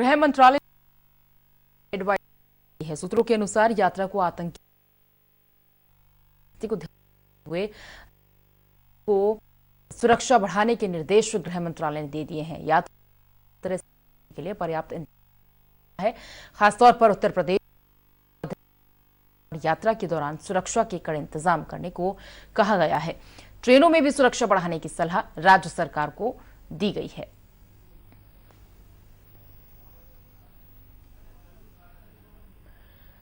गृह मंत्रालय एडवाइजरी है। सूत्रों के अनुसार यात्रा को आतंकी को ध्यान हुए को सुरक्षा बढ़ाने के निर्देश गृह मंत्रालय ने दे दिए हैं। यात्रा के लिए पर्याप्त इंतजाम है, खासतौर पर उत्तर प्रदेश यात्रा के दौरान सुरक्षा के कड़े इंतजाम करने को कहा गया है। ट्रेनों में भी सुरक्षा बढ़ाने की सलाह राज्य सरकार को दी गई है।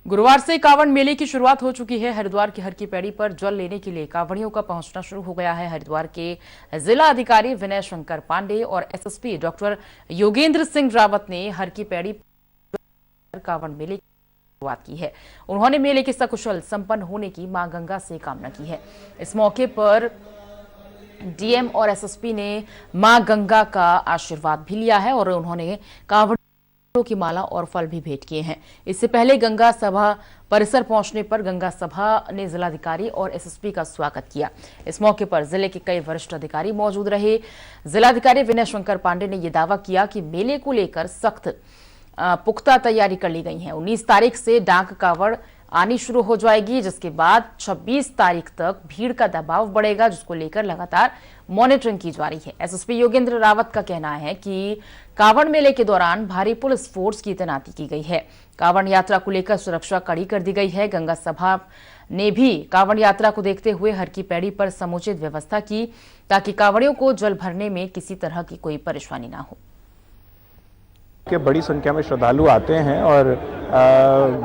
गुरुवार से कांवड़ मेले की शुरुआत हो चुकी है। हरिद्वार की हर की पैड़ी पर जल लेने के लिए कांवड़ियों का पहुंचना शुरू हो गया है। हरिद्वार के जिला अधिकारी विनय शंकर पांडे और एसएसपी डॉक्टर योगेंद्र सिंह रावत ने हर की पैड़ी पर कांवड़ मेले की शुरुआत की है। उन्होंने मेले के सकुशल संपन्न होने की मां गंगा से कामना की है। इस मौके पर डीएम और एसएसपी ने मां गंगा का आशीर्वाद भी लिया है और उन्होंने कांवड़ की माला और फल भी भेंट किए हैं। इससे पहले गंगा सभा परिसर पहुंचने पर गंगा सभा ने जिलाधिकारी और एसएसपी का स्वागत किया। इस मौके पर जिले के कई वरिष्ठ अधिकारी मौजूद रहे। जिलाधिकारी विनय शंकर पांडे ने यह दावा किया कि मेले को लेकर सख्त पुख्ता तैयारी कर ली गई है। 19 तारीख से डाक कावड़ आनी शुरू हो जाएगी, जिसके बाद 26 तारीख तक भीड़ का दबाव बढ़ेगा, जिसको लेकर लगातार मॉनिटरिंग की जा रही है। एसएसपी योगेंद्र रावत का कहना है कि कांवड़ मेले के दौरान भारी पुलिस फोर्स की तैनाती की गई है। कांवड़ यात्रा को लेकर सुरक्षा कड़ी कर दी गई है। गंगा सभा ने भी कांवड़ यात्रा को देखते हुए हर की पैड़ी पर समुचित व्यवस्था की, ताकि कांवड़ियों को जल भरने में किसी तरह की कोई परेशानी ना हो। कि बड़ी संख्या में श्रद्धालु आते हैं और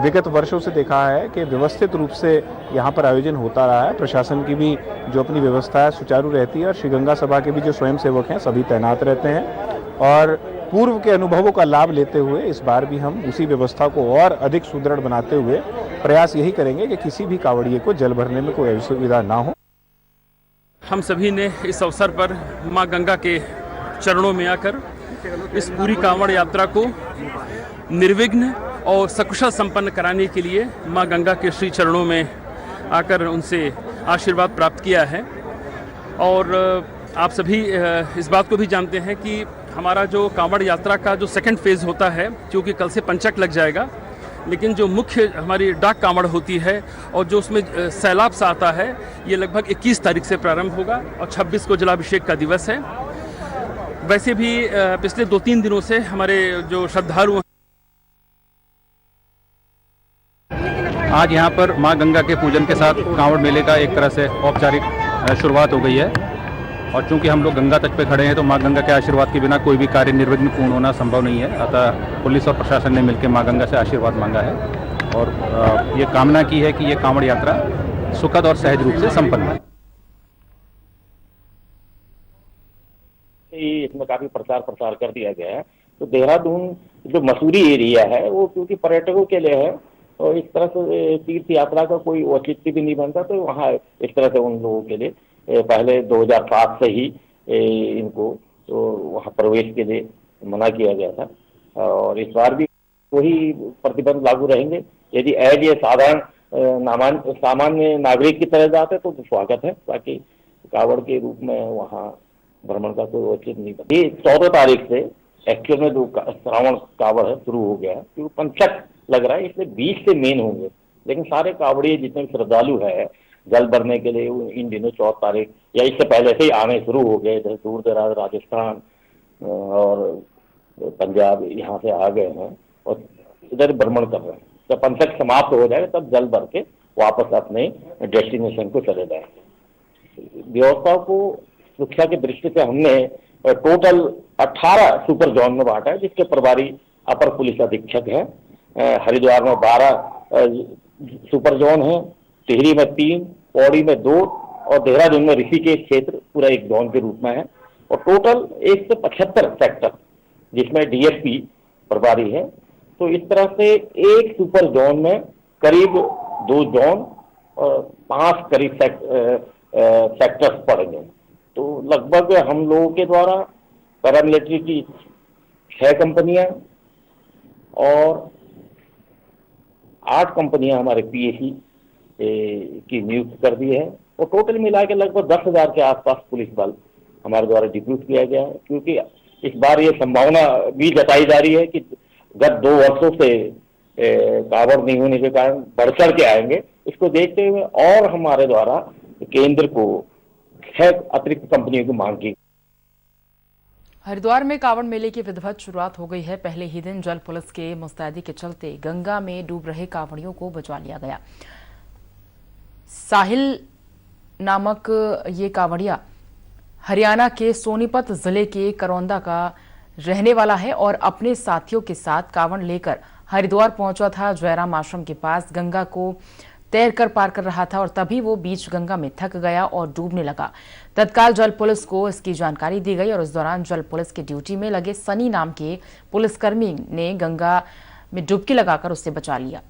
विगत वर्षों से देखा है कि व्यवस्थित रूप से यहाँ पर आयोजन होता रहा है। प्रशासन की भी जो अपनी व्यवस्था है सुचारू रहती है और श्री गंगा सभा के भी जो स्वयंसेवक हैं सभी तैनात रहते हैं और पूर्व के अनुभवों का लाभ लेते हुए इस बार भी हम उसी व्यवस्था को और अधिक सुदृढ़ बनाते हुए प्रयास यही करेंगे कि किसी भी कांवड़िए को जल भरने में कोई असुविधा ना हो। हम सभी ने इस अवसर पर मां गंगा के चरणों में आकर इस पूरी कांवड़ यात्रा को निर्विघ्न और सकुशल संपन्न कराने के लिए मां गंगा के श्री चरणों में आकर उनसे आशीर्वाद प्राप्त किया है। और आप सभी इस बात को भी जानते हैं कि हमारा जो कांवड़ यात्रा का जो सेकंड फेज होता है, क्योंकि कल से पंचक लग जाएगा, लेकिन जो मुख्य हमारी डाक कांवड़ होती है और जो उसमें सैलाब सा आता है, ये लगभग 21 तारीख से प्रारंभ होगा और 26 को जलाभिषेक का दिवस है। वैसे भी पिछले 2-3 दिनों से हमारे जो श्रद्धालु आज यहाँ पर मां गंगा के पूजन के साथ कांवड़ मेले का एक तरह से औपचारिक शुरुआत हो गई है और चूंकि हम लोग गंगा तट पे खड़े हैं तो मां गंगा के आशीर्वाद के बिना कोई भी कार्य निर्विघ्न पूर्ण होना संभव नहीं है। अतः पुलिस और प्रशासन ने मिलकर मां गंगा से आशीर्वाद मांगा है और ये कामना की है कि ये कांवड़ यात्रा सुखद और सहज रूप से संपन्न है। इसमें काफी प्रचार प्रसार कर दिया गया है। तो देहरादून जो मसूरी एरिया है वो क्योंकि पर्यटकों के लिए है और इस तरह से तीर्थ यात्रा का कोई औचित्य भी नहीं बनता, तो वहाँ इस तरह से उन लोगों के लिए पहले 2007 से ही इनको तो वहाँ प्रवेश के लिए मना किया गया था और इस बार भी वही प्रतिबंध लागू रहेंगे। यदि एज ये साधारण सामान्य नागरिक की तरह जाते तो स्वागत है, बाकी कांवड़ के रूप में वहाँ भ्रमण का कोई औचित्य नहीं बना। ये 14 तारीख से एक्चुअल में जो श्रावण कांवड़ है शुरू हो गया है, क्योंकि पंचक लग रहा है इसलिए 20 से मेन होंगे, लेकिन सारे कांवड़िए जितने श्रद्धालु है जल भरने के लिए इन दिनों 14 तारीख या इससे पहले से ही आने शुरू हो गए। जैसे दूर दराज राजस्थान और पंजाब यहाँ से आ गए हैं और इधर भ्रमण कर रहे हैं। जब पंचक समाप्त हो जाए तब जल भर के वापस अपने डेस्टिनेशन को चले जाए। व्यवस्था को सुरक्षा की दृष्टि से हमने टोटल 18 सुपर जोन में बांटा है, जिसके प्रभारी अपर पुलिस अधीक्षक है। हरिद्वार में 12 सुपर जोन है, टिहरी में 3, पौड़ी में 2 और देहरादून में ऋषिकेश क्षेत्र पूरा एक जोन के रूप में है और टोटल 175 सेक्टर जिसमें डीएसपी प्रभारी है। तो इस तरह से एक सुपर जोन में करीब 2 जोन और 5 करीब सेक्टर्स पड़ेंगे। तो लगभग हम लोगों के द्वारा पैरामिलिट्री की 6 कंपनियां और 8 कंपनियां हमारे पीएसी की नियुक्त कर दी है और टोटल मिला के लगभग 10,000 के आसपास पुलिस बल हमारे द्वारा डिप्यूट किया गया है। क्योंकि इस बार ये संभावना भी जताई जा रही है कि गत 2 वर्षों से कावड़ नहीं होने के कारण बढ़ चढ़ के आएंगे। इसको देखते हुए और हमारे द्वारा केंद्र को 6 अतिरिक्त कंपनियों की मांग की। हरिद्वार में कांवड़ मेले की विधिवत शुरुआत हो गई है। पहले ही दिन जल पुलिस के मुस्तैदी के चलते गंगा में डूब रहे कांवड़ियों को बचा लिया गया। साहिल नामक ये कांवड़िया हरियाणा के सोनीपत जिले के करौंदा का रहने वाला है और अपने साथियों के साथ कांवड़ लेकर हरिद्वार पहुंचा था। जयराम आश्रम के पास गंगा को तैरकर पार कर रहा था और तभी वो बीच गंगा में थक गया और डूबने लगा। तत्काल जल पुलिस को इसकी जानकारी दी गई और इस दौरान जल पुलिस की ड्यूटी में लगे सनी नाम के पुलिसकर्मी ने गंगा में डुबकी लगाकर उसे बचा लिया।